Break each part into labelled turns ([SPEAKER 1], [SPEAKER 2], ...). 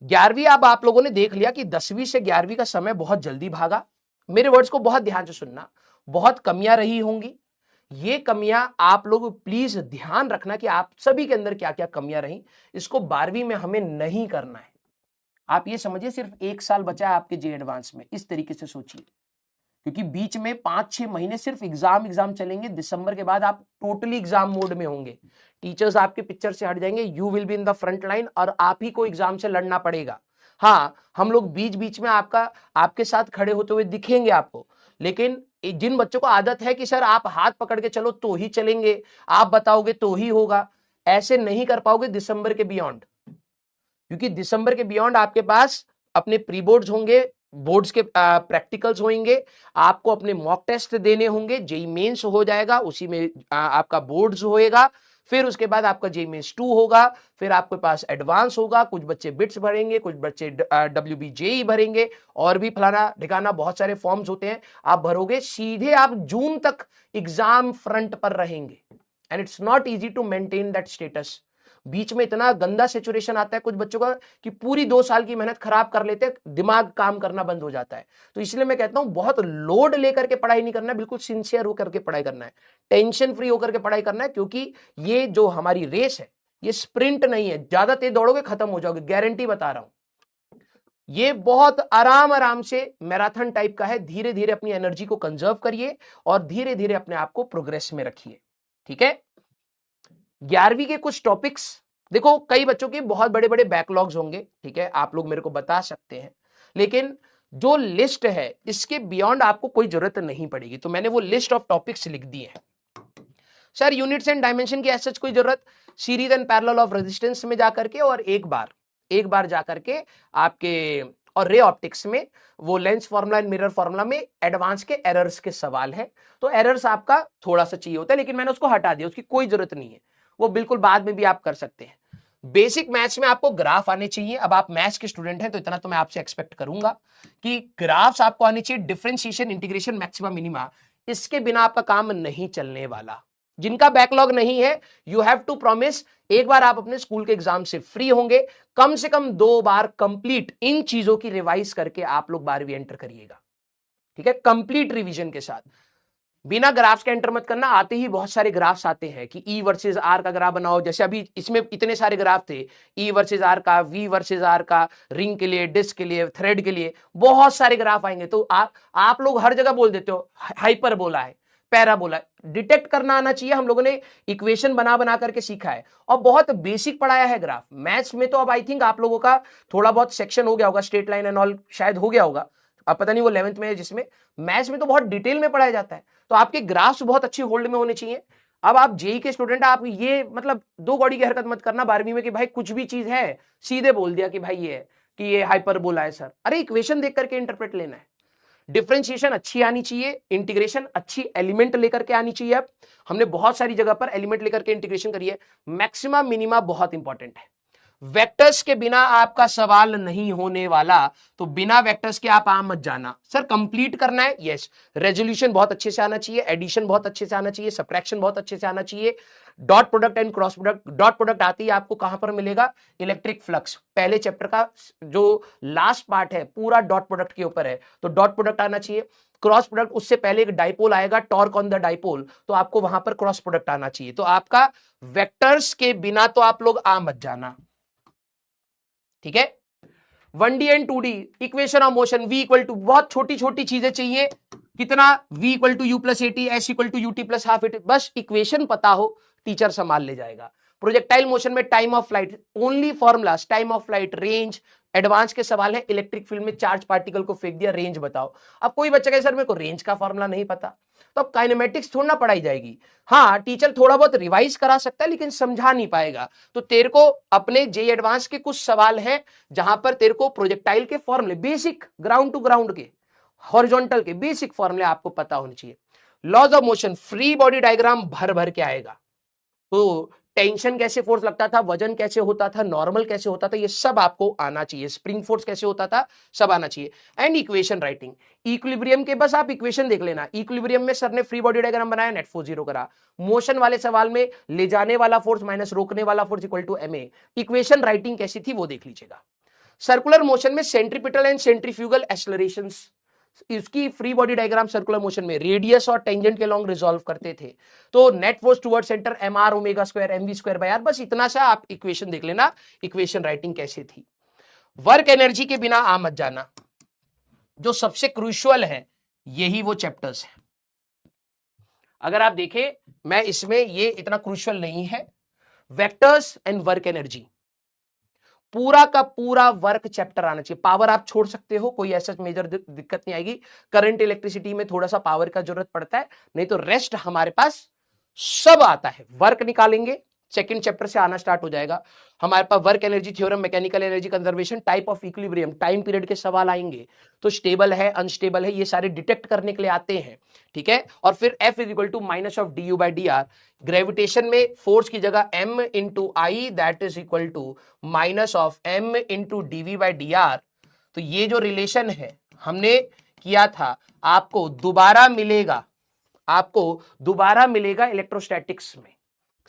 [SPEAKER 1] 11वीं अब आप लोगों ने देख लिया कि 10वीं से 11वीं का समय बहुत जल्दी भागा। मेरे वर्ड्स को बहुत ध्यान से सुनना, बहुत कमियां रही होंगी। ये कमियां आप लोग प्लीज ध्यान रखना कि आप सभी के अंदर क्या क्या कमियां रही। इसको 12वीं में हमें नहीं करना है। आप ये समझिए सिर्फ 1 साल बचा है आपके जे एडवांस में, इस तरीके से सोचिए, क्योंकि बीच में 5-6 महीने सिर्फ एग्जाम चलेंगे। दिसंबर के बाद आप टोटली एग्जाम मोड में होंगे। टीचर्स आपके पिक्चर से हट जाएंगे, you will be in the front line और आप ही को एग्जाम से लड़ना पड़ेगा। हाँ, हम लोग बीच बीच में आपके साथ खड़े होते हुए दिखेंगे आपको, लेकिन जिन बच्चों को आदत है कि सर आप हाथ पकड़ के चलो तो ही चलेंगे, आप बताओगे तो ही होगा, ऐसे नहीं कर पाओगे दिसंबर के बियॉन्ड। क्योंकि दिसंबर के बियॉन्ड आपके पास अपने प्री बोर्ड्स होंगे, बोर्ड्स के प्रैक्टिकल्स होंगे, आपको अपने मॉक टेस्ट देने होंगे, जेई मेंस हो जाएगा, उसी में आपका बोर्ड्स होएगा, फिर उसके बाद आपका जेई मेंस 2 होगा, फिर आपके पास एडवांस होगा, कुछ बच्चे बिट्स भरेंगे, कुछ बच्चे WBJE भरेंगे, और भी फलाना ठिकाना बहुत सारे फॉर्म्स होते हैं, आप भरोगे, सीधे आप जून तक एग्जाम फ्रंट पर रहेंगे। And it's not easy to maintain that status. बीच में इतना गंदा सिचुएशन आता है कुछ बच्चों का कि पूरी 2 साल की मेहनत खराब कर लेते हैं, दिमाग काम करना बंद हो जाता है। तो इसलिए मैं कहता हूं बहुत लोड लेकर के पढ़ाई नहीं करना है, बिल्कुल सिंसियर होकर के पढ़ाई करना है, टेंशन फ्री होकर के पढ़ाई करना है। क्योंकि ये जो हमारी रेस है ये स्प्रिंट नहीं है, ज्यादा तेज दौड़ोगे खत्म हो जाओगे, गारंटी बता रहा हूं। ये बहुत आराम आराम से मैराथन टाइप का है। धीरे धीरे अपनी एनर्जी को कंजर्व करिए और धीरे धीरे अपने आप को प्रोग्रेस में रखिए। ठीक है, 11वीं के कुछ टॉपिक्स देखो, कई बच्चों के बहुत बड़े बड़े बैकलॉग्स होंगे, ठीक है, आप लोग मेरे को बता सकते हैं, लेकिन जो लिस्ट है इसके बियॉन्ड आपको कोई जरूरत नहीं पड़ेगी। तो मैंने वो लिस्ट ऑफ टॉपिक्स लिख दिए हैं। सर यूनिट्स एंड डायमेंशन की ऐसा कोई जरूरत, series and parallel of resistance में जाकर के और एक बार जाकर के आपके और रे ऑप्टिक्स में वो lens formula and mirror formula में एडवांस के एरर्स के सवाल है। तो एरर्स आपका थोड़ा सा चाहिए होता है, लेकिन मैंने उसको हटा दिया, उसकी कोई जरूरत नहीं है, वो बिल्कुल बाद में भी आप कर सकते हैं। बेसिक मैथ्स में आपको ग्राफ आने चाहिए। अब आप मैथ्स के स्टूडेंट हैं तो इतना तो मैं आपसे एक्सपेक्ट करूंगा कि ग्राफ्स आपको आने चाहिए, डिफरेंशिएशन, इंटीग्रेशन, मैक्सिमा, मिनिमा, इसके बिना आपका काम नहीं चलने वाला। जिनका बैकलॉग नहीं है, यू हैव टू प्रॉमिस, एक बार आप अपने स्कूल के एग्जाम से फ्री होंगे, कम से कम 2 बार कंप्लीट इन चीजों की रिवाइज करके आप लोग 12वीं एंटर करिएगा। ठीक है, कंप्लीट रिवीजन के साथ, बिना ग्राफ्स का एंटर मत करना। आते ही बहुत सारे ग्राफ्स आते हैं कि ई वर्सेस आर का ग्राफ बनाओ, जैसे अभी इसमें इतने सारे ग्राफ थे, ई वर्सेस आर का, वी वर्सेस आर का, रिंग के लिए, डिस्क के लिए, थ्रेड के लिए, बहुत सारे ग्राफ आएंगे। तो आप लोग हर जगह बोल देते हो हाइपर बोला है, पैरा बोला है, डिटेक्ट करना आना चाहिए। हम लोगों ने इक्वेशन बना बना करके सीखा है और बहुत बेसिक पढ़ाया है ग्राफ। मैथ्स में तो अब आई थिंक आप लोगों का थोड़ा बहुत सेक्शन हो गया होगा, स्ट्रेट लाइन एंड ऑल शायद हो गया होगा, अब पता नहीं वो 11th में है, जिसमें मैथ्स में तो बहुत डिटेल में पढ़ाया जाता है। तो आपके ग्राफ्स बहुत अच्छी होल्ड में होने चाहिए। अब आप जेई के स्टूडेंट, आप ये मतलब 2 कौड़ी की हरकत मत करना 12वीं में कि भाई कुछ भी चीज है सीधे बोल दिया कि भाई ये है, कि ये हाइपरबोला है सर। अरे इक्वेशन देख करके इंटरप्रेट लेना है, डिफरेंशिएशन अच्छी आनी चाहिए, इंटीग्रेशन अच्छी एलिमेंट लेकर के आनी चाहिए। अब हमने बहुत सारी जगह पर एलिमेंट लेकर के इंटीग्रेशन करी है। मैक्सिमा मिनिमा बहुत इंपॉर्टेंट है, वेक्टर्स के बिना आपका सवाल नहीं होने वाला, तो बिना वेक्टर्स के आप आ मत जाना। सर कंप्लीट करना है, यस, रेजोल्यूशन बहुत अच्छे से आना चाहिए, एडिशन बहुत अच्छे से आना चाहिए, सब्ट्रैक्शन बहुत अच्छे से आना चाहिए, dot product and cross product. Dot product आती है आपको कहां पर मिलेगा, इलेक्ट्रिक फ्लक्स, पहले चैप्टर का जो लास्ट पार्ट है पूरा डॉट प्रोडक्ट के ऊपर है, तो डॉट प्रोडक्ट आना चाहिए। क्रॉस प्रोडक्ट, उससे पहले एक डाइपोल आएगा, टॉर्क ऑन द डाइपोल, तो आपको वहां पर क्रॉस प्रोडक्ट आना चाहिए। तो आपका वेक्टर्स के बिना तो आप लोग आ मत जाना। ठीक है, 1D and 2D equation of motion, v equal to, बहुत छोटी छोटी चीजें चाहिए, कितना, v equal to u plus at, s equal to ut plus half at, बस इक्वेशन पता हो, टीचर संभाल ले जाएगा। प्रोजेक्टाइल मोशन में time of flight, only formulas, time of flight, range, advance के सवाल है। इलेक्ट्रिक फील्ड में चार्ज पार्टिकल को फेंक दिया, रेंज बताओ। अब कोई बच्चा कहे सर मेरे को रेंज का फॉर्मूला नहीं पता, तो अब काइनेमेटिक्स थोड़ा ना पढ़ाई जाएगी। हाँ, टीचर थोड़ा बहुत रिवाइज करा सकता है लेकिन समझा नहीं पाएगा। तो तेरे को अपने जेई एडवांस के कुछ सवाल हैं जहां पर तेरे को प्रोजेक्टाइल के फॉर्मूले, बेसिक ग्राउंड टू ग्राउंड के, हॉरिजॉन्टल के बेसिक फॉर्मूले आपको पता होने चाहिए। Laws of motion, free body diagram भर भर के आएगा, तो टेंशन कैसे फोर्स लगता था, वजन कैसे होता था, नॉर्मल कैसे होता था, ये सब आपको आना चाहिए। स्प्रिंग फोर्स कैसे होता था, सब आना चाहिए। एंड इक्वेशन राइटिंग, इक्विलिब्रियम के बस आप इक्वेशन देख लेना। इक्विलिब्रियम में सर ने फ्री बॉडी डायग्राम बनाया, नेट फोर्स 0 करा। मोशन वाले सवाल में ले जाने वाला फोर्स माइनस रोकने वाला force equal to ma, equation writing कैसी थी वो देख लीजिएगा। सर्कुलर मोशन में सेंट्रीपिटल एंड सेंट्रीफ्यूगल एक्सेलरेशंस, इसकी free body diagram circular motion में रेडियस और टेंजेंट के लॉन्ग रिजॉल्व करते थे। तो net force toward centre mr omega square mv square by r, बस इतना सा आप इक्वेशन देख लेना, इक्वेशन राइटिंग कैसे थी। वर्क एनर्जी के बिना आ मत जाना, जो सबसे क्रूशियल है यही वो चैप्टर्स है। अगर आप देखें, मैं इसमें ये इतना क्रूशियल नहीं है, वेक्टर्स एंड वर्क एनर्जी पूरा का पूरा वर्क चैप्टर आना चाहिए। पावर आप छोड़ सकते हो, कोई ऐसा मेजर दिक्कत नहीं आएगी। करंट इलेक्ट्रिसिटी में थोड़ा सा पावर का जरूरत पड़ता है, नहीं तो रेस्ट हमारे पास सब आता है। वर्क निकालेंगे, सेकंड चैप्टर से आना स्टार्ट हो जाएगा हमारे पास। Work energy theorem, mechanical energy conservation, type of equilibrium, time period के सवाल आएंगे। तो स्टेबल है, अनस्टेबल है, ये सारे डिटेक्ट करने के लिए आते हैं, ठीक है। और फिर F is equal to minus of d u by d r. Gravitation में फोर्स की जगह m into I, that is equal to minus of m into d v by d r. तो ये जो रिलेशन है हमने किया था, आपको दोबारा मिलेगा, आपको दोबारा मिलेगा इलेक्ट्रोस्टैटिक्स में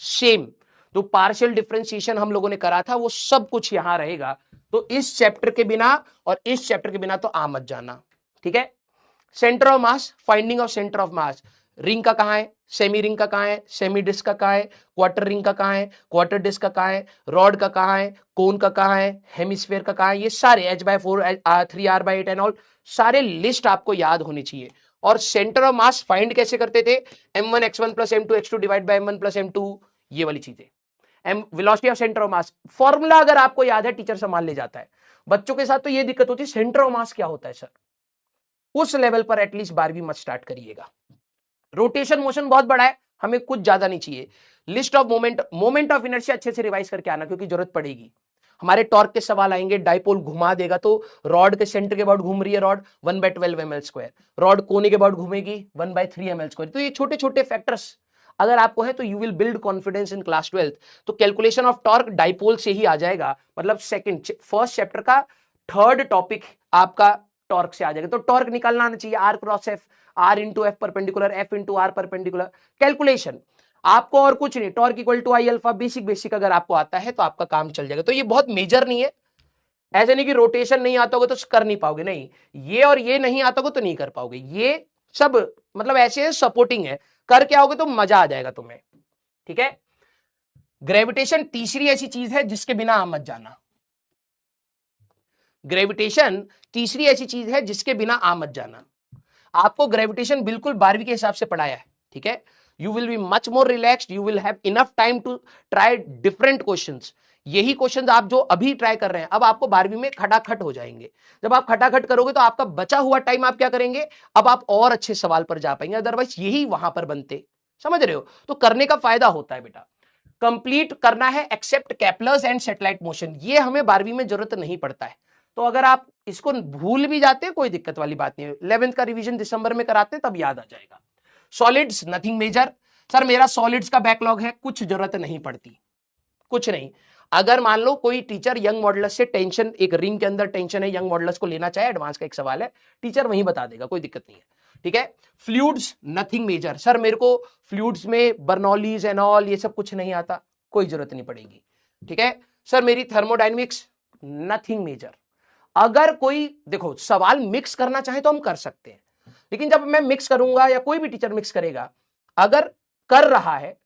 [SPEAKER 1] सेम। तो पार्शियल डिफरेंशिएशन हम लोगों ने करा था, वो सब कुछ यहां रहेगा। तो इस चैप्टर के बिना और इस चैप्टर के बिना तो आ मत जाना, ठीक है। Centre of mass, finding of centre of mass, ring का कहां है, सेमी रिंग का कहां है, सेमी डिस्क का कहां है, क्वार्टर रिंग का कहां है, क्वार्टर डिस्क का कहां है, रॉड का कहां है, कोन का कहां है, हेमिस्फेयर का कहां है, ये सारे h/4 3r/8 एंड ऑल सारे लिस्ट आपको याद होनी चाहिए। और सेंटर ऑफ मास फाइंड कैसे करते थे, m1 x1 plus m2 x2 divide by m1 plus m2, ये वाली चीजें। Velocity of centre of mass formula अगर आपको याद है, टीचर संभाल ले जाता है। बच्चों के साथ तो ये दिक्कत होती है, सेंटर ऑफ मास क्या होता है सर, उस लेवल पर एटलीस्ट 12वीं मत स्टार्ट करिएगा। रोटेशन मोशन बहुत बड़ा है, हमें कुछ ज्यादा नहीं चाहिए। List of moment, moment of inertia अच्छे से रिवाइज करके आना, क्योंकि जरूरत पड़ेगी। हमारे टॉर्क के सवाल आएंगे, डाइपोल घुमा देगा तो रॉड के सेंटर के बाद घूम रही है रॉड 1/12 ml स्क्वायर, रॉड कोने के बाद घूमेगी 1/3 ml स्क्वायर। तो ये छोटे छोटे फैक्टर्स अगर आपको है तो you will build confidence in class 12th। तो कैलकुलेशन ऑफ टॉर्क डाइपोल से ही आ जाएगा, मतलब फर्स्ट चैप्टर का थर्ड टॉपिक आपका टॉर्क से आ जाएगा। तो टॉर्क निकालना आना चाहिए, r cross F, r into F perpendicular, F into r perpendicular, calculation आपको और कुछ नहीं। Torque equal to I alpha, basic अगर आपको आता है तो आपका काम चल जाएगा। तो ये बहुत मेजर नहीं है, ऐसे नहीं कि रोटेशन नहीं आता होगा तो कर नहीं पाओगे, नहीं, ये और ये नहीं आता होगा तो नहीं कर पाओगे। ये सब मतलब ऐसे है, सपोर्टिंग है, करके आओगे तो मजा आ जाएगा तुम्हें, ठीक है। ग्रेविटेशन तीसरी ऐसी चीज है जिसके बिना आप मत जाना। ग्रेविटेशन तीसरी ऐसी चीज है जिसके बिना आप मत जाना। आपको ग्रेविटेशन बिल्कुल 12वीं के हिसाब से पढ़ाया है, ठीक है। You will be much more relaxed, you will have enough time to try different questions. यही क्वेश्चंस आप जो अभी ट्राई कर रहे हैं, अब आपको 12वीं में खटाखट हो जाएंगे। जब आप खटाखट करोगे तो आपका बचा हुआ टाइम आप क्या करेंगे, अब आप और अच्छे सवाल पर जा पाएंगे, अदरवाइज यही वहां पर बनते, समझ रहे हो। तो करने का फायदा होता है बेटा, कंप्लीट करना है except Kepler's and satellite motion, ये हमें 12वीं में जरूरत नहीं पड़ता है। तो अगर आप इसको भूल भी जाते हैं कोई दिक्कत वाली बात नहीं है, 11th का रिवीजन दिसंबर में कराते हैं तब याद आ जाएगा। सॉलिड्स नथिंग मेजर, सर मेरा सॉलिड्स का बैकलॉग है, कुछ जरूरत नहीं पड़ती, कुछ नहीं। अगर मान लो कोई टीचर यंग मॉडुलस से टेंशन, एक रिंग के अंदर टेंशन है, यंग मॉडुलस को लेना चाहे, एडवांस का एक सवाल है, टीचर वहीं बता देगा, कोई दिक्कत नहीं है, ठीक है। फ्लूइड्स नथिंग मेजर, सर मेरे को फ्लूइड्स में बर्नौलीज एंड ऑल ये सब कुछ नहीं आता, कोई जरूरत नहीं पड़ेगी, ठीक है। सर मेरी थर्मोडायनेमिक्स नथिंग मेजर। अगर कोई देखो सवाल मिक्स करना चाहे तो हम कर सकते हैं, लेकिन जब मैं मिक्स करूंगा या कोई भी टीचर मिक्स करेगा, अगर कर रहा है,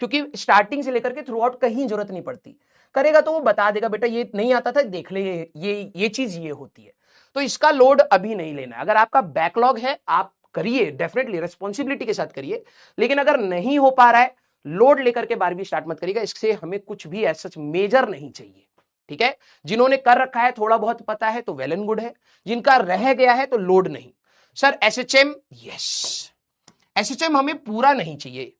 [SPEAKER 1] क्योंकि स्टार्टिंग से लेकर के थ्रू आउट कहीं जरूरत नहीं पड़ती, करेगा तो वो बता देगा बेटा ये नहीं आता था, देख ले ये चीज ये होती है। तो इसका लोड अभी नहीं लेना है। अगर आपका बैकलॉग है आप करिए, डेफिनेटली रिस्पॉन्सिबिलिटी के साथ करिए, लेकिन अगर नहीं हो पा रहा है लोड लेकर के 12वीं स्टार्ट मत करिएगा, इससे हमें कुछ भी ऐसा मेजर नहीं चाहिए, ठीक है। जिन्होंने कर रखा है थोड़ा बहुत पता है तो वेल एंड गुड है, जिनका रह गया है तो लोड नहीं। सर एसएचएम, यस एसएचएम हमें पूरा नहीं चाहिए,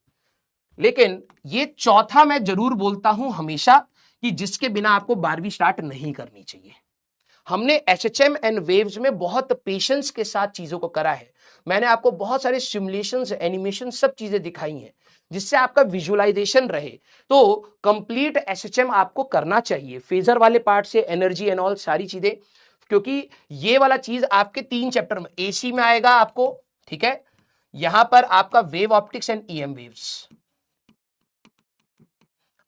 [SPEAKER 1] लेकिन ये चौथा मैं जरूर बोलता हूं हमेशा कि जिसके बिना आपको 12वीं स्टार्ट नहीं करनी चाहिए। हमने एसएचएम एंड वेव्स में बहुत पेशेंस के साथ चीजों को करा है। मैंने आपको बहुत सारे सिमुलेशंस, एनिमेशन सब चीजें दिखाई हैं जिससे आपका विजुअलाइजेशन रहे। तो कंप्लीट एसएचएम आपको करना चाहिए, फेजर वाले पार्ट से एनर्जी एंड ऑल सारी चीजें, क्योंकि ये वाला चीज आपके 3 चैप्टर में एसी में आएगा आपको, ठीक है। यहां पर आपका wave optics and EM waves.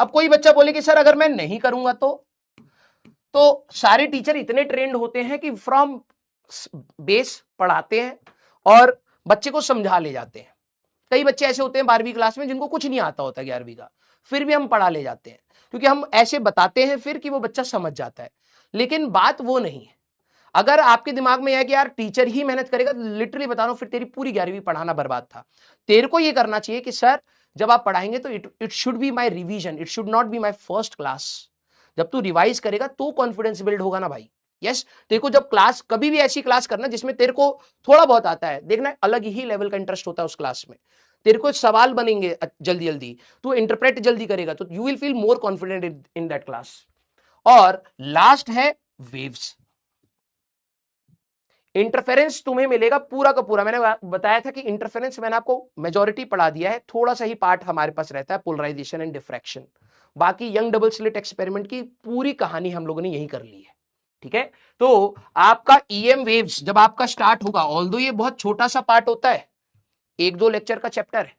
[SPEAKER 1] अब कोई बच्चा बोले कि सर अगर मैं नहीं करूंगा तो तो सारे टीचर इतने ट्रेंड होते हैं कि फ्रॉम बेस पढ़ाते हैं और बच्चे को समझा ले जाते हैं। कई बच्चे ऐसे होते हैं 12वीं क्लास में जिनको कुछ नहीं आता होता 11वीं का, फिर भी हम पढ़ा ले जाते हैं क्योंकि हम ऐसे बताते हैं फिर कि वो बच्चा समझ जाता है। लेकिन बात वो नहीं है। अगर आपके दिमाग में है कि यार टीचर ही मेहनत करेगा, लिटरली बता रहा हूं, फिर तेरी पूरी 11वीं पढ़ाना बर्बाद था। तेरे को ये करना चाहिए कि सर जब आप पढ़ाएंगे तो it should be my revision, it should not be my first class. जब तू रिवाइज करेगा तो कॉन्फिडेंस बिल्ड होगा ना भाई। यस, तेरे को जब क्लास, कभी भी ऐसी क्लास करना जिसमें तेरे को थोड़ा बहुत आता है, देखना अलग ही लेवल का इंटरेस्ट होता है उस क्लास में। तेरे को सवाल बनेंगे जल्दी जल्दी, तू इंटरप्रेट जल्दी करेगा तो you will feel more confident in that class. और लास्ट है वेव्स। इंटरफेरेंस तुम्हें मिलेगा पूरा का पूरा। मैंने बताया था कि इंटरफेरेंस मैंने आपको मेजॉरिटी पढ़ा दिया है, थोड़ा सा ही पार्ट हमारे पास रहता है पोलराइजेशन एंड डिफ्रैक्शन। बाकी यंग डबल स्लिट एक्सपेरिमेंट की पूरी कहानी हम लोगों ने यही कर ली है। ठीक है, तो आपका ईएम वेव्स जब आपका स्टार्ट होगा, ऑल्दो ये बहुत छोटा सा पार्ट होता है, 1-2 लेक्चर का चैप्टर है,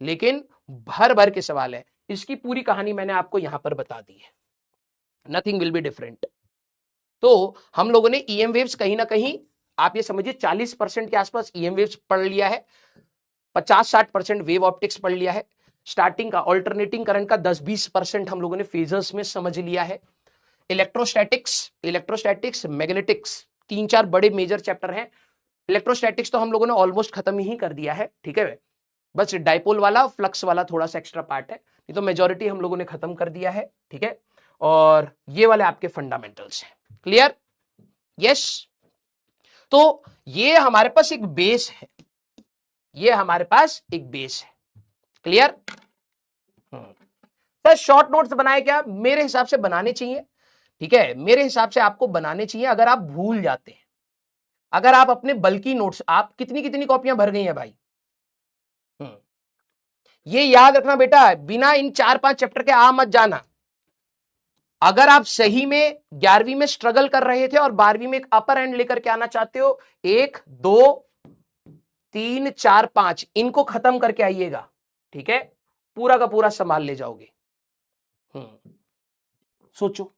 [SPEAKER 1] लेकिन भर भर के सवाल है। इसकी पूरी कहानी मैंने आपको यहां पर बता दी है, नथिंग विल बी डिफरेंट। तो हम लोगों ने ईएम वेव्स कहीं ना कहीं, आप ये समझिए 40% के आसपास ईएम वेव्स पढ़ लिया है, 50-60% वेव ऑप्टिक्स पढ़ लिया है, स्टार्टिंग का ऑल्टरनेटिंग करंट का 10-20% हम लोगों ने फेजर्स में समझ लिया है। इलेक्ट्रोस्टैटिक्स मैग्नेटिक्स 3-4 बड़े मेजर चैप्टर हैं। इलेक्ट्रोस्टैटिक्स तो हम लोगों ने ऑलमोस्ट खत्म ही कर दिया है। ठीक है, बस डाइपोल वाला फ्लक्स वाला थोड़ा सा एक्स्ट्रा पार्ट है, ये तो मेजॉरिटी हम लोगों ने खत्म कर दिया है। ठीक है, और ये वाले आपके फंडामेंटल्स हैं। क्लियर? यस। तो ये हमारे पास एक बेस है, ये हमारे पास एक बेस है। क्लियर? सर शॉर्ट नोट्स बनाए क्या? मेरे हिसाब से बनाने चाहिए। ठीक है, मेरे हिसाब से आपको बनाने चाहिए। अगर आप भूल जाते हैं, अगर आप अपने बल्कि नोट्स, आप कितनी कितनी कॉपियां भर गई हैं भाई? ये याद रखना बेटा, बिना इन 4-5 चैप्टर के आ मत जाना। अगर आप सही में 11वीं में स्ट्रगल कर रहे थे और 12वीं में एक अपर एंड लेकर के आना चाहते हो, 1 2 3 4 5 इनको खत्म करके आइएगा। ठीक है, पूरा का पूरा संभाल ले जाओगे। सोचो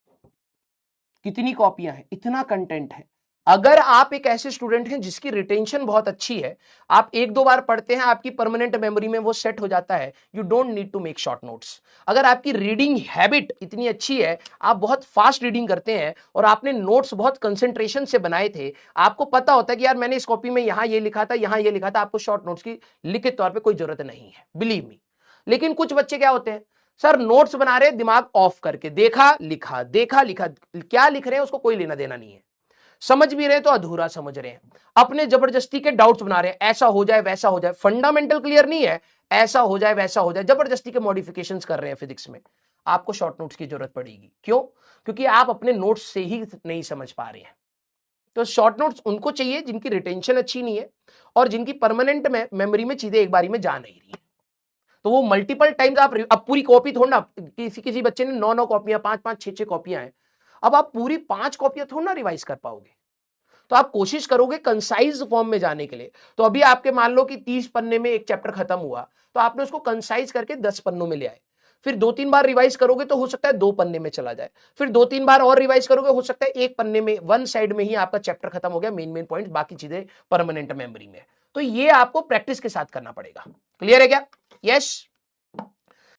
[SPEAKER 1] कितनी कॉपियां हैं, इतना कंटेंट है। अगर आप एक ऐसे स्टूडेंट हैं जिसकी रिटेंशन बहुत अच्छी है, आप 1-2 बार पढ़ते हैं, आपकी परमानेंट मेमोरी में वो सेट हो जाता है, you don't need to make short notes. अगर आपकी रीडिंग हैबिट इतनी अच्छी है, आप बहुत फास्ट रीडिंग करते हैं और आपने नोट्स बहुत कंसेंट्रेशन से बनाए थे, आपको पता होता है कि यार मैंने इस कॉपी में यहां ये लिखा था, यहां ये लिखा था, आपको शॉर्ट नोट्स की लिखित तौर पर कोई जरूरत नहीं है, बिलीव मी। लेकिन कुछ बच्चे क्या होते हैं, सर नोट्स बना रहे, दिमाग ऑफ करके देखा लिखा, देखा लिखा, क्या लिख रहे हैं उसको कोई लेना देना नहीं है, समझ भी रहे हैं तो अधूरा समझ रहे हैं, अपने जबरदस्ती के डाउट्स बना रहे हैं, ऐसा हो जाए वैसा हो जाए, फंडामेंटल क्लियर नहीं है, ऐसा हो जाए वैसा हो जाए, जबरदस्ती के मॉडिफिकेशंस कर रहे हैं फिजिक्स में। आपको शॉर्ट नोट्स की जरूरत पड़ेगी। क्यों? क्योंकि आप अपने नोट्स से ही नहीं समझ पा रहे हैं। तो शॉर्ट नोट्स उनको चाहिए जिनकी रिटेंशन अच्छी नहीं है और जिनकी परमानेंट मेमोरी में चीजें एक बारी में जा नहीं रही है। तो वो मल्टीपल टाइम्स आप, अब पूरी कॉपी थोड़ा ना, किसी बच्चे ने 9-9 कॉपियां, 5-5 6-6 कॉपियां हैं, अब आप पूरी 5 कॉपियां थोड़ा ना रिवाइज कर पाओगे। तो आप कोशिश करोगे कंसाइज फॉर्म में जाने के लिए। तो अभी आपके मान लो कि 30 पन्ने में एक चैप्टर खत्म हुआ, तो आपने उसको कंसाइज करके 10 पन्नों में ले आए, फिर 2-3 बार रिवाइज करोगे तो हो सकता है 2 पन्ने में चला जाए, फिर 2-3 बार और रिवाइज करोगे, हो सकता है 1 पन्ने में, वन साइड में ही आपका चैप्टर खत्म हो गया, मेन पॉइंट, बाकी चीजें परमानेंट मेमोरी में। तो ये आपको प्रैक्टिस के साथ करना पड़ेगा। क्लियर है क्या? यस।